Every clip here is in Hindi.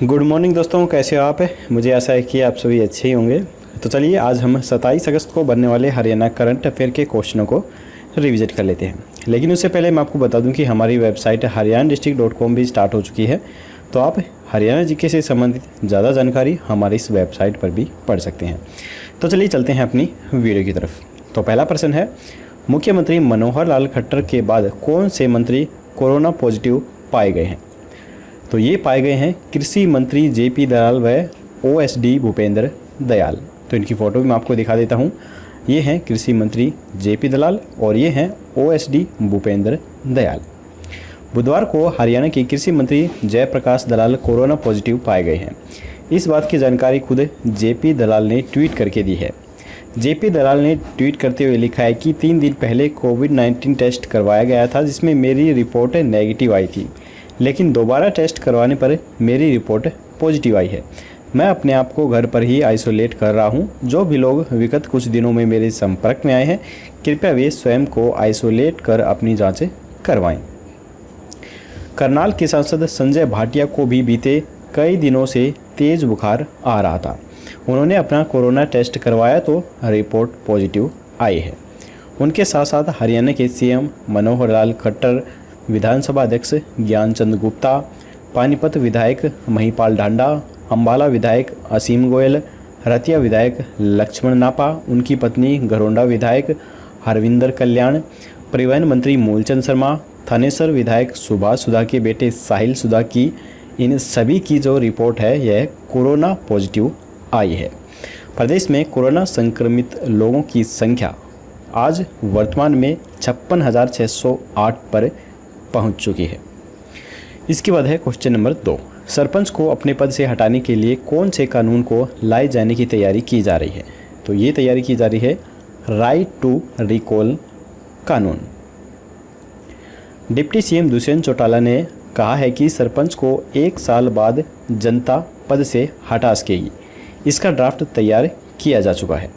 गुड मॉर्निंग दोस्तों, कैसे हो आप? मुझे आशा है कि आप सभी अच्छे ही होंगे। तो चलिए आज हम 27 अगस्त को बनने वाले हरियाणा करंट अफेयर के क्वेश्चनों को रिविजिट कर लेते हैं। लेकिन उससे पहले मैं आपको बता दूं कि हमारी वेबसाइट haryana.com भी स्टार्ट हो चुकी है, तो आप हरियाणा जीके से संबंधित ज़्यादा जानकारी हमारी इस वेबसाइट पर भी पढ़ सकते हैं। तो चलिए चलते हैं अपनी वीडियो की तरफ। तो पहला प्रश्न है, मुख्यमंत्री मनोहर लाल खट्टर के बाद कौन से मंत्री कोरोना पॉजिटिव पाए गए हैं? तो ये पाए गए हैं कृषि मंत्री जेपी दलाल व ओएसडी भूपेंद्र दयाल। तो इनकी फ़ोटो भी मैं आपको दिखा देता हूँ। ये हैं कृषि मंत्री जेपी दलाल और ये हैं ओएसडी भूपेंद्र दयाल। बुधवार को हरियाणा के कृषि मंत्री जयप्रकाश दलाल कोरोना पॉजिटिव पाए गए हैं। इस बात की जानकारी खुद जेपी दलाल ने ट्वीट करके दी है। जेपी दलाल ने ट्वीट करते हुए लिखा है कि 3 दिन पहले कोविड-19 टेस्ट करवाया गया था, जिसमें मेरी रिपोर्ट नेगेटिव आई थी, लेकिन दोबारा टेस्ट करवाने पर मेरी रिपोर्ट पॉजिटिव आई है। मैं अपने आप को घर पर ही आइसोलेट कर रहा हूं। जो भी लोग विगत कुछ दिनों में मेरे संपर्क में आए हैं, कृपया वे स्वयं को आइसोलेट कर अपनी जांचें करवाएं। करनाल के सांसद संजय भाटिया को भी बीते कई दिनों से तेज बुखार आ रहा था। उन्होंने अपना कोरोना टेस्ट करवाया तो रिपोर्ट पॉजिटिव आई है। उनके साथ साथ हरियाणा के सीएम मनोहर लाल खट्टर, विधानसभा अध्यक्ष ज्ञानचंद गुप्ता, पानीपत विधायक महिपाल ढांडा, अम्बाला विधायक असीम गोयल, रतिया विधायक लक्ष्मण नापा, उनकी पत्नी घरोंडा विधायक हरविंदर कल्याण, परिवहन मंत्री मूलचंद शर्मा, थानेसर विधायक सुभाष सुधा के बेटे साहिल सुधा की, इन सभी की जो रिपोर्ट है यह कोरोना पॉजिटिव आई है। प्रदेश में कोरोना संक्रमित लोगों की संख्या आज वर्तमान में 56,608 पर पहुंच चुकी है। इसके बाद है क्वेश्चन नंबर 2। सरपंच को अपने पद से हटाने के लिए कौन से कानून को लाए जाने की तैयारी की जा रही है? तो ये तैयारी की जा रही है राइट टू रिकॉल कानून। डिप्टी सीएम दुष्यंत चौटाला ने कहा है कि सरपंच को 1 साल बाद जनता पद से हटा सकेगी। इसका ड्राफ्ट तैयार किया जा चुका है।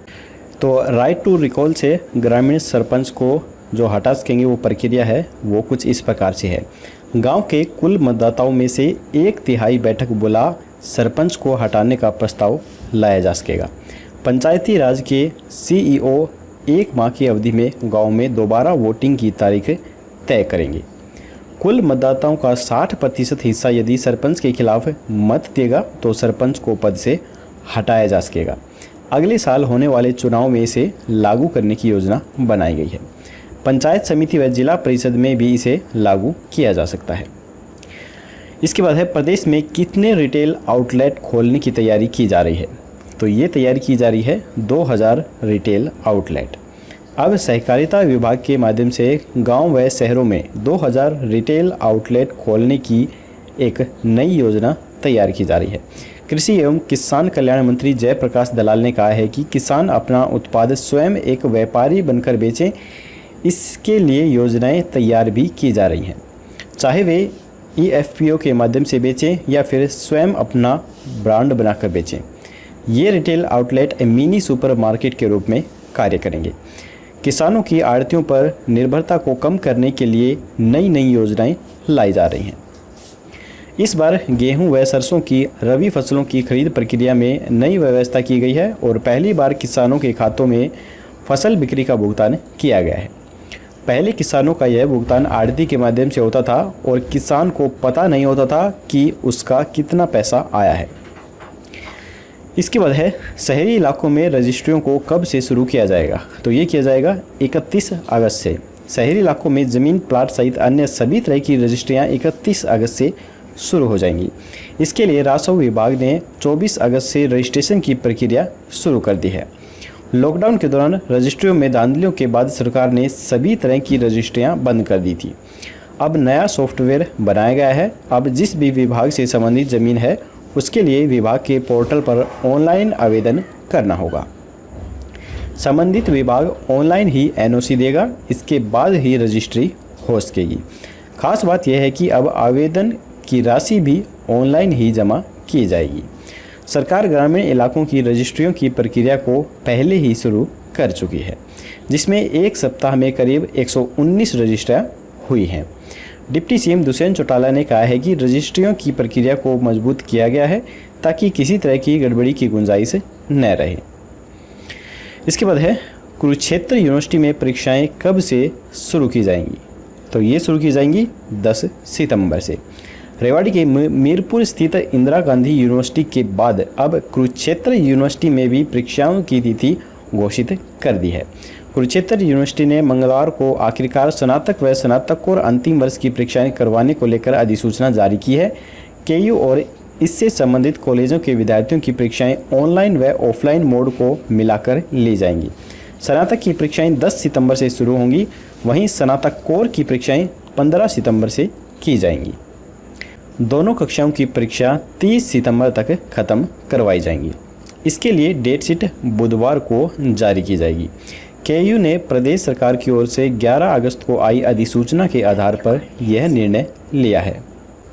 तो राइट टू रिकॉल से ग्रामीण सरपंच को जो हटा सकेंगे वो प्रक्रिया है वो कुछ इस प्रकार से है। गांव के कुल मतदाताओं में से 1/3 बैठक बुला सरपंच को हटाने का प्रस्ताव लाया जा सकेगा। पंचायती राज के सीईओ 1 माह की अवधि में गांव में दोबारा वोटिंग की तारीख तय करेंगे। कुल मतदाताओं का 60% हिस्सा यदि सरपंच के खिलाफ मत देगा तो सरपंच को पद से हटाया जा सकेगा। अगले साल होने वाले चुनाव में इसे लागू करने की योजना बनाई गई है। पंचायत समिति व जिला परिषद में भी इसे लागू किया जा सकता है। इसके बाद है, प्रदेश में कितने रिटेल आउटलेट खोलने की तैयारी की जा रही है? तो ये तैयारी की जा रही है 2000 रिटेल आउटलेट। अब सहकारिता विभाग के माध्यम से गांव व शहरों में 2000 रिटेल आउटलेट खोलने की एक नई योजना तैयार की जा रही है। कृषि एवं किसान कल्याण मंत्री जयप्रकाश दलाल ने कहा है कि किसान अपना उत्पाद स्वयं एक व्यापारी बनकर बेचें। इसके लिए योजनाएं तैयार भी की जा रही हैं, चाहे वे EFPO के माध्यम से बेचें या फिर स्वयं अपना ब्रांड बनाकर बेचें। ये retail outlet mini super market के रूप में कार्य करेंगे। किसानों की आड़तियों पर निर्भरता को कम करने के लिए नई नई योजनाएं लाई जा रही हैं। इस बार गेहूं व सरसों की रबी फसलों की खरीद प्रक्रिया में नई व्यवस्था की गई है और पहली बार किसानों के खातों में फसल बिक्री का भुगतान किया गया है। पहले किसानों का यह भुगतान आड़ती के माध्यम से होता था और किसान को पता नहीं होता था कि उसका कितना पैसा आया है। इसके बाद है, शहरी इलाकों में रजिस्ट्रियों को कब से शुरू किया जाएगा? तो ये किया जाएगा 31 अगस्त से। शहरी इलाकों में ज़मीन, प्लाट सहित अन्य सभी तरह की रजिस्ट्रियाँ 31 अगस्त से शुरू हो जाएंगी। इसके लिए राजस्व विभाग ने 24 अगस्त से रजिस्ट्रेशन की प्रक्रिया शुरू कर दी है। लॉकडाउन के दौरान रजिस्ट्रियों में धांधलियों के बाद सरकार ने सभी तरह की रजिस्ट्रियां बंद कर दी थी। अब नया सॉफ्टवेयर बनाया गया है। अब जिस भी विभाग से संबंधित ज़मीन है उसके लिए विभाग के पोर्टल पर ऑनलाइन आवेदन करना होगा। संबंधित विभाग ऑनलाइन ही NOC देगा, इसके बाद ही रजिस्ट्री हो सकेगी। खास बात यह है कि अब आवेदन की राशि भी ऑनलाइन ही जमा की जाएगी। सरकार ग्रामीण इलाकों की रजिस्ट्रियों की प्रक्रिया को पहले ही शुरू कर चुकी है, जिसमें एक सप्ताह में करीब 119 रजिस्ट्रियाँ हुई हैं। डिप्टी सीएम दुष्यंत चौटाला ने कहा है कि रजिस्ट्रियों की प्रक्रिया को मजबूत किया गया है ताकि किसी तरह की गड़बड़ी की गुंजाइश न रहे। इसके बाद है कुरुक्षेत्र यूनिवर्सिटी में परीक्षाएं कब से शुरू की जाएंगी? तो ये शुरू की जाएंगी 10 सितंबर से। रेवाड़ी के मीरपुर स्थित इंदिरा गांधी यूनिवर्सिटी के बाद अब कुरुक्षेत्र यूनिवर्सिटी में भी परीक्षाओं की तिथि घोषित कर दी है। कुरुक्षेत्र यूनिवर्सिटी ने मंगलवार को आखिरकार स्नातक व स्नातकोत्तर अंतिम वर्ष की परीक्षाएं करवाने को लेकर अधिसूचना जारी की है। केयू और इससे संबंधित कॉलेजों के विद्यार्थियों की परीक्षाएं ऑनलाइन व ऑफलाइन मोड को मिलाकर ली जाएंगी। स्नातक की परीक्षाएं 10 सितंबर से शुरू होंगी, वहीं स्नातकोत्तर की परीक्षाएं 15 सितंबर से की जाएंगी। दोनों कक्षाओं की परीक्षा 30 सितंबर तक खत्म करवाई जाएंगी। इसके लिए डेट शीट बुधवार को जारी की जाएगी। केयू ने प्रदेश सरकार की ओर से 11 अगस्त को आई अधिसूचना के आधार पर यह निर्णय लिया है।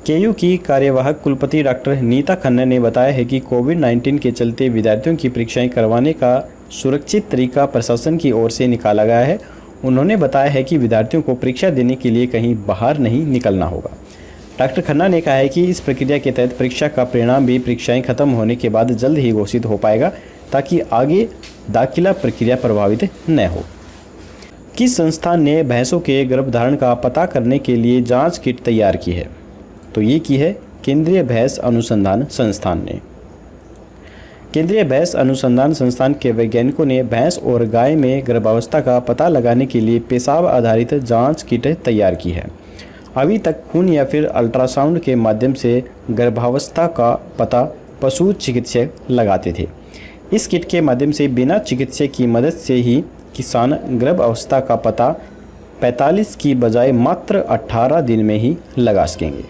केयू की कार्यवाहक कुलपति डॉक्टर नीता खन्ना ने बताया है कि कोविड-19 के चलते विद्यार्थियों की परीक्षाएं करवाने का सुरक्षित तरीका प्रशासन की ओर से निकाला गया है। उन्होंने बताया है कि विद्यार्थियों को परीक्षा देने के लिए कहीं बाहर नहीं निकलना होगा। डॉक्टर खन्ना ने कहा है कि इस प्रक्रिया के तहत परीक्षा का परिणाम भी परीक्षाएं खत्म होने के बाद जल्द ही घोषित हो पाएगा ताकि आगे दाखिला प्रक्रिया प्रभावित न हो। किस संस्थान ने भैंसों के गर्भधारण का पता करने के लिए जांच किट तैयार की है? तो ये की है केंद्रीय भैंस अनुसंधान संस्थान ने। केंद्रीय भैंस अनुसंधान संस्थान के वैज्ञानिकों ने भैंस और गाय में गर्भावस्था का पता लगाने के लिए पेशाब आधारित जांच किट तैयार की है। अभी तक खून या फिर अल्ट्रासाउंड के माध्यम से गर्भावस्था का पता पशु चिकित्सक लगाते थे। इस किट के माध्यम से बिना चिकित्सक की मदद से ही किसान गर्भावस्था का पता 45 की बजाय मात्र 18 दिन में ही लगा सकेंगे।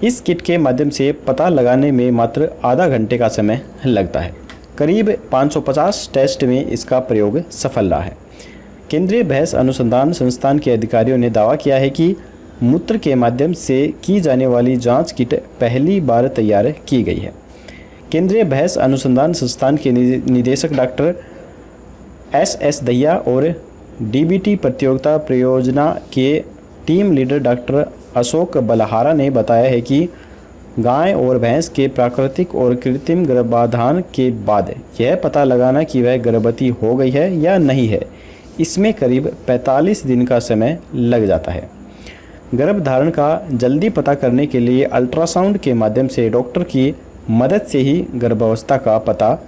इस किट के माध्यम से पता लगाने में मात्र आधा घंटे का समय लगता है। करीब 550 टेस्ट में इसका प्रयोग सफल रहा है। केंद्रीय भैंस अनुसंधान संस्थान के अधिकारियों ने दावा किया है कि मूत्र के माध्यम से की जाने वाली जांच किट पहली बार तैयार की गई है। केंद्रीय भैंस अनुसंधान संस्थान के निदेशक डॉक्टर एस दहिया और डीबीटी प्रतियोगिता परियोजना के team leader doctor Ashok Balhara ने बताया है कि गाय और भैंस के प्राकृतिक और कृत्रिम गर्भाधान के बाद यह पता लगाना कि वह गर्भवती हो गई है या नहीं है, इसमें करीब 45 दिन का समय लग जाता है। गर्भधारण का जल्दी पता करने के लिए अल्ट्रासाउंड के माध्यम से डॉक्टर की मदद से ही गर्भावस्था का पता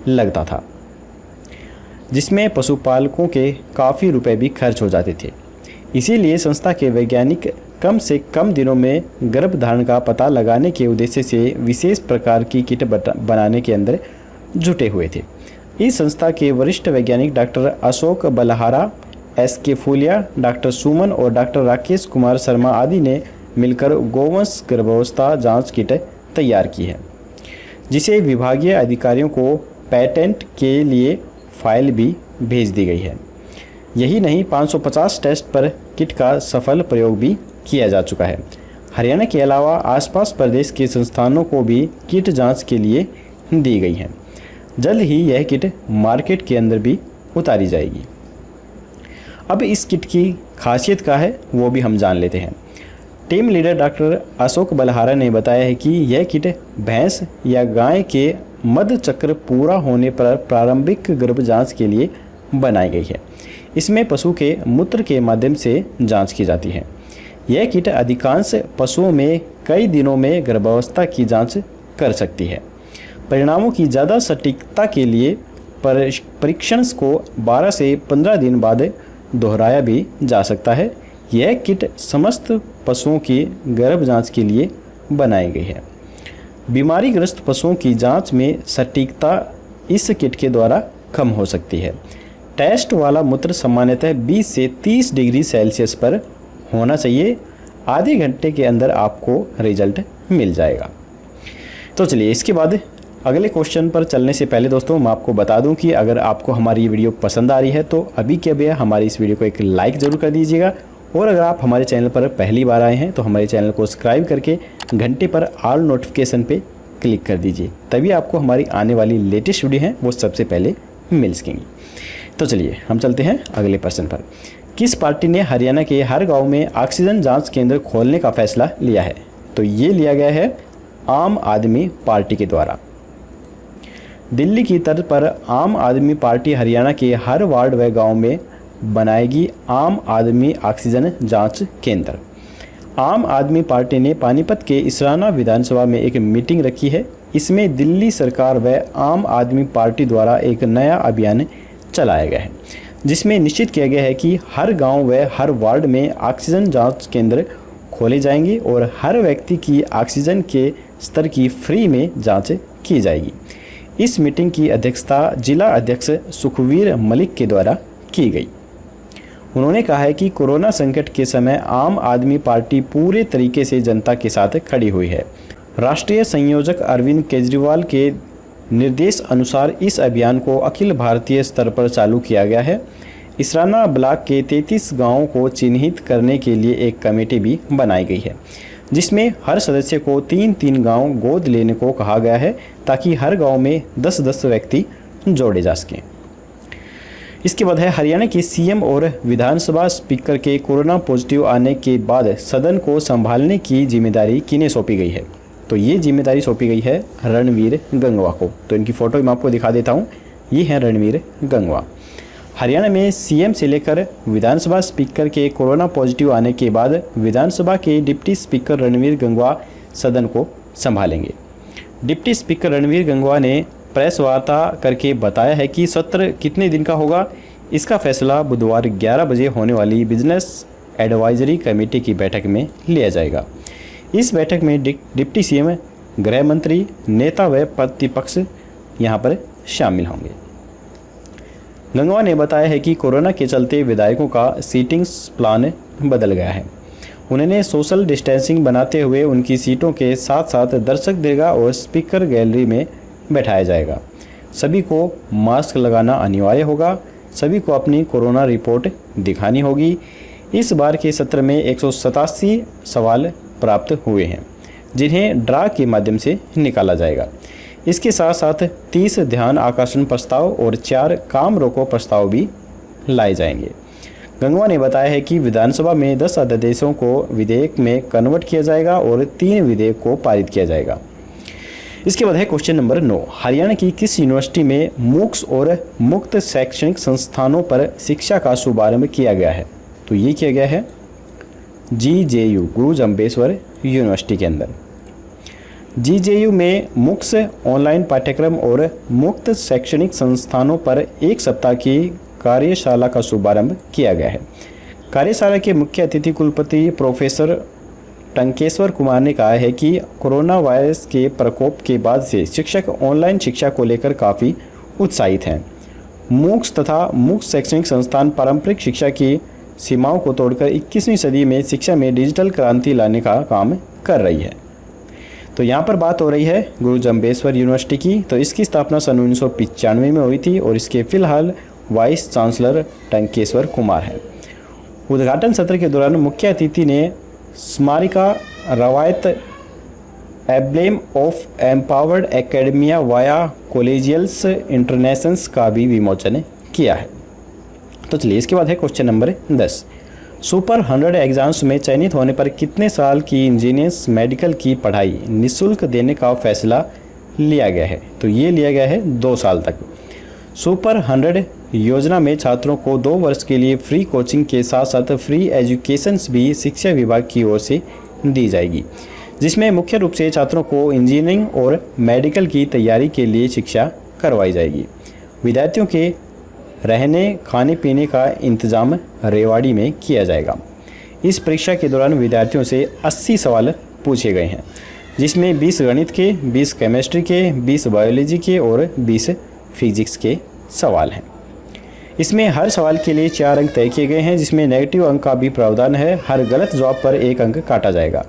लगता था, जिसमें पशुपालकों के काफ़ी रुपए भी खर्च हो जाते थे। इसीलिए संस्था के वैज्ञानिक कम से कम दिनों में गर्भधारण का पता लगाने के उद्देश्य से विशेष प्रकार की किट बनाने के अंदर जुटे हुए थे। इस संस्था के वरिष्ठ वैज्ञानिक डॉक्टर अशोक बलहारा, एस.के. फूलिया, डॉक्टर सुमन और डॉक्टर राकेश कुमार शर्मा आदि ने मिलकर गोवंश गर्भावस्था जांच किट तैयार की है, जिसे विभागीय अधिकारियों को पेटेंट के लिए फाइल भी भेज दी गई है। यही नहीं, 550 टेस्ट पर किट का सफल प्रयोग भी किया जा चुका है। हरियाणा के अलावा आसपास प्रदेश के संस्थानों को भी किट जांच के लिए दी गई है। जल्द ही यह किट मार्केट के अंदर भी उतारी जाएगी। अब इस किट की खासियत क्या है वो भी हम जान लेते हैं। Team leader doctor Ashok Balhara ने बताया है कि यह किट भैंस या गाय के मध्य चक्र पूरा होने पर प्रारंभिक गर्भ जांच के लिए बनाई गई है। इसमें पशु के मूत्र के माध्यम से जांच की जाती है। यह किट अधिकांश पशुओं में कई दिनों में गर्भावस्था की जांच कर सकती है। परिणामों की ज़्यादा सटीकता के लिए परीक्षण को 12 से 15 दिन बाद दोहराया भी जा सकता है। यह किट समस्त पशुओं की गर्भ जांच के लिए बनाई गई है। बीमारीग्रस्त पशुओं की जांच में सटीकता इस किट के द्वारा कम हो सकती है। टेस्ट वाला मूत्र सामान्यतः 20 से 30 डिग्री सेल्सियस पर होना चाहिए। आधे घंटे के अंदर आपको रिजल्ट मिल जाएगा। तो चलिए, इसके बाद अगले क्वेश्चन पर चलने से पहले दोस्तों मैं आपको बता दूं कि अगर आपको हमारी ये वीडियो पसंद आ रही है तो अभी के अभी हमारी इस वीडियो को एक लाइक ज़रूर कर दीजिएगा, और अगर आप हमारे चैनल पर पहली बार आए हैं तो हमारे चैनल को सब्सक्राइब करके घंटे पर ऑल नोटिफिकेशन पे क्लिक कर दीजिए, तभी आपको हमारी आने वाली लेटेस्ट वीडियो हैं वो सबसे पहले मिल सकेंगी। तो चलिए हम चलते हैं अगले प्रश्न पर। किस पार्टी ने हरियाणा के हर गांव में ऑक्सीजन जांच केंद्र खोलने का फैसला लिया है? तो ये लिया गया है आम आदमी पार्टी के द्वारा। दिल्ली की तर्ज पर आम आदमी पार्टी हरियाणा के हर वार्ड व गांव में बनाएगी आम आदमी ऑक्सीजन जांच केंद्र। आम आदमी पार्टी ने पानीपत के इसराना विधानसभा में एक मीटिंग रखी है। इसमें दिल्ली सरकार व आम आदमी पार्टी द्वारा एक नया अभियान चलाया गया है, जिसमें निश्चित किया गया है कि हर गांव व हर वार्ड में ऑक्सीजन जांच केंद्र खोले जाएंगे और हर व्यक्ति की ऑक्सीजन के स्तर की फ्री में जांच की जाएगी। इस मीटिंग की अध्यक्षता जिला अध्यक्ष सुखवीर मलिक के द्वारा की गई। उन्होंने कहा है कि कोरोना संकट के समय आम आदमी पार्टी पूरे तरीके से जनता के साथ खड़ी हुई है। राष्ट्रीय संयोजक अरविंद केजरीवाल के निर्देश अनुसार इस अभियान को अखिल भारतीय स्तर पर चालू किया गया है। इसराना ब्लॉक के 33 गांवों को चिन्हित करने के लिए एक कमेटी भी बनाई गई है, जिसमें हर सदस्य को 3-3 गांव गोद लेने को कहा गया है, ताकि हर गांव में 10-10 व्यक्ति जोड़े जा सकें। इसके बाद है हरियाणा के सीएम और विधानसभा स्पीकर के कोरोना पॉजिटिव आने के बाद सदन को संभालने की जिम्मेदारी किन्हें सौंपी गई है? तो ये जिम्मेदारी सौंपी गई है रणवीर गंगवा को। तो इनकी फ़ोटो मैं आपको दिखा देता हूँ। ये हैं रणवीर गंगवा। हरियाणा में सीएम से लेकर विधानसभा स्पीकर के कोरोना पॉजिटिव आने के बाद विधानसभा के डिप्टी स्पीकर रणवीर गंगवा सदन को संभालेंगे। डिप्टी स्पीकर रणवीर गंगवा ने प्रेस वार्ता करके बताया है कि सत्र कितने दिन का होगा, इसका फैसला बुधवार 11 बजे होने वाली बिजनेस एडवाइजरी कमेटी की बैठक में लिया जाएगा। इस बैठक में डिप्टी सीएम, गृह मंत्री, नेता व प्रतिपक्ष यहां पर शामिल होंगे। गंगवा ने बताया है कि कोरोना के चलते विधायकों का सीटिंग प्लान बदल गया है। उन्होंने सोशल डिस्टेंसिंग बनाते हुए उनकी सीटों के साथ साथ दर्शक दीर्घा और स्पीकर गैलरी में बैठाया जाएगा। सभी को मास्क लगाना अनिवार्य होगा। सभी को अपनी कोरोना रिपोर्ट दिखानी होगी। इस बार के सत्र में 187 सवाल प्राप्त हुए हैं, जिन्हें ड्रा के माध्यम से निकाला जाएगा। इसके साथ साथ 30 ध्यान आकर्षण प्रस्ताव और 4 काम रोको प्रस्ताव भी लाए जाएंगे। गंगवा ने बताया है कि विधानसभा में 10 अध्यादेशों को विधेयक में कन्वर्ट किया जाएगा और 3 विधेयक को पारित किया जाएगा। इसके बाद है क्वेश्चन नंबर 9। हरियाणा की किस यूनिवर्सिटी में मूक्स और मुक्त शैक्षणिक संस्थानों पर शिक्षा का शुभारंभ किया गया है? तो ये किया गया है GJU गुरु जम्बेश्वर यूनिवर्सिटी के अंदर। GJU में मुक्स ऑनलाइन पाठ्यक्रम और मुक्त शैक्षणिक संस्थानों पर 1 सप्ताह की कार्यशाला का शुभारंभ किया गया है। कार्यशाला के मुख्य अतिथि कुलपति प्रोफेसर टंकेश्वर कुमार ने कहा है कि कोरोना वायरस के प्रकोप के बाद से शिक्षक ऑनलाइन शिक्षा को लेकर काफ़ी उत्साहित हैं। मूक्स तथा मुक्त शैक्षणिक संस्थान पारंपरिक शिक्षा की सीमाओं को तोड़कर 21वीं सदी में शिक्षा में डिजिटल क्रांति लाने का काम कर रही है। तो यहाँ पर बात हो रही है गुरु जम्बेश्वर यूनिवर्सिटी की। तो इसकी स्थापना सन 1995 में हुई थी और इसके फिलहाल वाइस चांसलर टंकेश्वर कुमार हैं। उद्घाटन सत्र के दौरान मुख्य अतिथि ने स्मारिका रवायत emblem of empowered academia via collegials internationals का भी विमोचन किया है। तो चलिए इसके बाद है क्वेश्चन नंबर 10। सुपर 100 एग्जाम्स में चयनित होने पर कितने साल की इंजीनियर्स मेडिकल की पढ़ाई निःशुल्क देने का फैसला लिया गया है? तो ये लिया गया है 2 साल तक। सुपर 100 योजना में छात्रों को 2 वर्ष के लिए फ्री कोचिंग के साथ साथ फ्री एजुकेशंस भी शिक्षा विभाग की ओर से दी जाएगी, जिसमें मुख्य रूप से छात्रों को इंजीनियरिंग और मेडिकल की तैयारी के लिए शिक्षा करवाई जाएगी। विद्यार्थियों के रहने खाने पीने का इंतजाम रेवाड़ी में किया जाएगा। इस परीक्षा के दौरान विद्यार्थियों से 80 सवाल पूछे गए हैं, जिसमें 20 गणित के, 20 केमिस्ट्री के, 20 बायोलॉजी के और 20 फिजिक्स के सवाल हैं। इसमें हर सवाल के लिए 4 अंक तय किए गए हैं, जिसमें नेगेटिव अंक का भी प्रावधान है। हर गलत जवाब पर 1 अंक काटा जाएगा।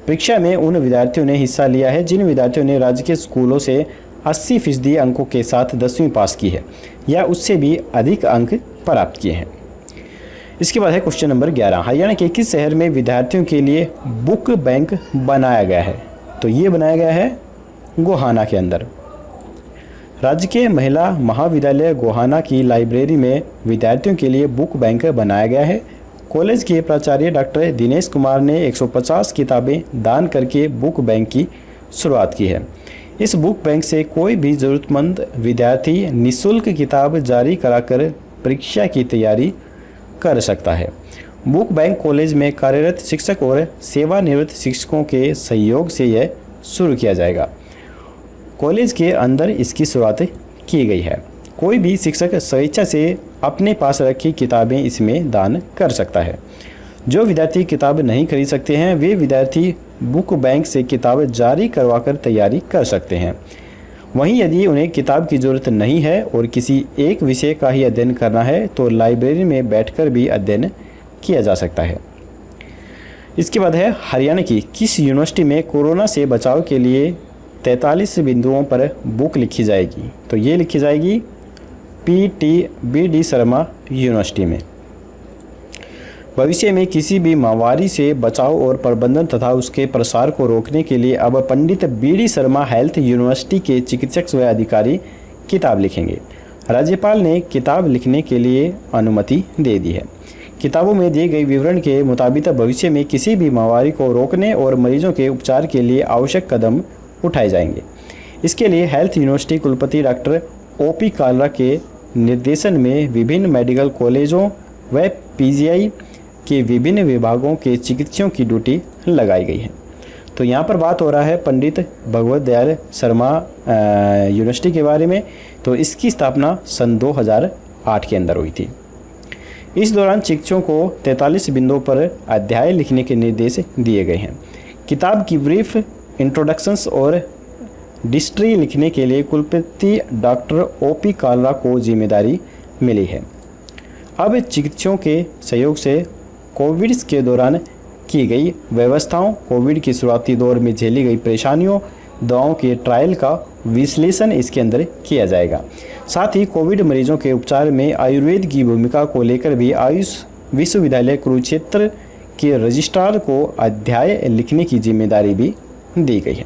परीक्षा में उन विद्यार्थियों ने हिस्सा लिया है जिन विद्यार्थियों ने राज्य के स्कूलों से 80% अंकों के साथ 10वीं पास की है या उससे भी अधिक अंक प्राप्त किए हैं। इसके बाद है क्वेश्चन नंबर 11। हरियाणा के किस शहर में विद्यार्थियों के लिए बुक बैंक बनाया गया है? तो ये बनाया गया है गोहाना के अंदर। राज्य के महिला महाविद्यालय गोहाना की लाइब्रेरी में विद्यार्थियों के लिए बुक बैंक बनाया गया है। कॉलेज के प्राचार्य डॉक्टर दिनेश कुमार ने 150 किताबें दान करके बुक बैंक की शुरुआत की है। इस बुक बैंक से कोई भी ज़रूरतमंद विद्यार्थी निःशुल्क किताब जारी कराकर परीक्षा की तैयारी कर सकता है। बुक बैंक कॉलेज में कार्यरत शिक्षक और सेवानिवृत्त शिक्षकों के सहयोग से यह शुरू किया जाएगा। कॉलेज के अंदर इसकी शुरुआत की गई है। कोई भी शिक्षक स्वेच्छा से अपने पास रखी किताबें इसमें दान कर सकता है। जो विद्यार्थी किताब नहीं खरीद सकते हैं वे विद्यार्थी बुक बैंक से किताब जारी करवाकर तैयारी कर सकते हैं। वहीं यदि उन्हें किताब की ज़रूरत नहीं है और किसी एक विषय का ही अध्ययन करना है तो लाइब्रेरी में बैठकर भी अध्ययन किया जा सकता है। इसके बाद है हरियाणा की किस यूनिवर्सिटी में कोरोना से बचाव के लिए 43 बिंदुओं पर बुक लिखी जाएगी? तो ये लिखी जाएगी PTBD शर्मा यूनिवर्सिटी में। भविष्य में किसी भी महामारी से बचाव और प्रबंधन तथा उसके प्रसार को रोकने के लिए अब पंडित BD शर्मा हेल्थ यूनिवर्सिटी के चिकित्सक व अधिकारी किताब लिखेंगे। राज्यपाल ने किताब लिखने के लिए अनुमति दे दी है। किताबों में दिए गए विवरण के मुताबिक भविष्य में किसी भी महामारी को रोकने और मरीजों के उपचार के लिए आवश्यक कदम उठाए जाएंगे। इसके लिए हेल्थ यूनिवर्सिटी कुलपति डॉक्टर OP कालरा के निर्देशन में विभिन्न मेडिकल कॉलेजों व PGI के विभिन्न विभागों के चिकित्सकों की ड्यूटी लगाई गई है। तो यहाँ पर बात हो रहा है पंडित भगवत दयाल शर्मा यूनिवर्सिटी के बारे में। तो इसकी स्थापना सन 2008 के अंदर हुई थी। इस दौरान शिक्षकों को 43 बिंदुओं पर अध्याय लिखने के निर्देश दिए गए हैं। किताब की ब्रीफ इंट्रोडक्शंस और डिस्ट्री लिखने के लिए कुलपति डॉक्टर OP कालरा को जिम्मेदारी मिली है। अब चिकित्सकों के सहयोग से कोविड के दौरान की गई व्यवस्थाओं, कोविड की शुरुआती दौर में झेली गई परेशानियों, दवाओं के ट्रायल का विश्लेषण इसके अंदर किया जाएगा। साथ ही कोविड मरीजों के उपचार में आयुर्वेद की भूमिका को लेकर भी आयुष विश्वविद्यालय कुरुक्षेत्र के रजिस्ट्रार को अध्याय लिखने की जिम्मेदारी भी दी गई है।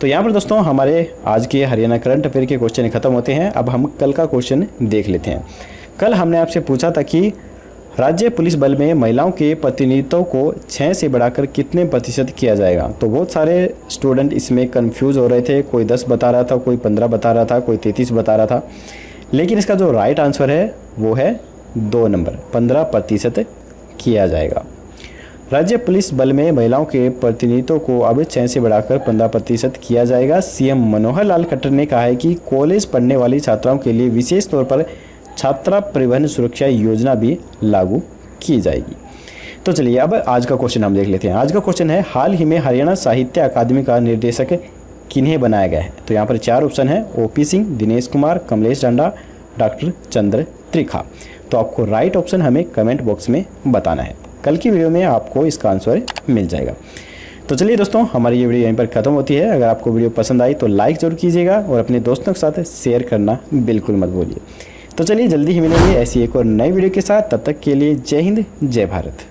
तो यहाँ पर दोस्तों हमारे आज के हरियाणा करंट अफेयर के क्वेश्चन खत्म होते हैं। अब हम कल का क्वेश्चन देख लेते हैं। कल हमने आपसे पूछा था कि राज्य पुलिस बल में महिलाओं के प्रतिनिधित्व को 6 से बढ़ाकर कितने प्रतिशत किया जाएगा? तो बहुत सारे स्टूडेंट इसमें कंफ्यूज हो रहे थे। कोई 10 बता रहा था, कोई 15 बता रहा था, कोई 33 बता रहा था। लेकिन इसका जो राइट आंसर है वो है 2 नंबर, 15% किया जाएगा। राज्य पुलिस बल में महिलाओं के प्रतिनिधित्व को अब 6 से बढ़ाकर 15% किया जाएगा। CM मनोहर लाल खट्टर ने कहा है कि कॉलेज पढ़ने वाली छात्राओं के लिए विशेष तौर पर छात्रा परिवहन सुरक्षा योजना भी लागू की जाएगी। तो चलिए अब आज का क्वेश्चन हम देख लेते हैं। आज का क्वेश्चन है, हाल ही में हरियाणा साहित्य अकादमी का निर्देशक किन्हें बनाया गया है? तो यहाँ पर 4 ऑप्शन है, OP सिंह, दिनेश कुमार, कमलेश डांडा, डॉक्टर चंद्र त्रिखा। तो आपको राइट ऑप्शन हमें कमेंट बॉक्स में बताना है। कल की वीडियो में आपको इसका आंसर मिल जाएगा। तो चलिए दोस्तों हमारी ये वीडियो यहीं पर ख़त्म होती है। अगर आपको वीडियो पसंद आई तो लाइक ज़रूर कीजिएगा और अपने दोस्तों के साथ शेयर करना बिल्कुल मत भूलिए। तो चलिए जल्दी ही मिलेंगे ऐसी एक और नई वीडियो के साथ। तब तक के लिए जय हिंद, जय भारत।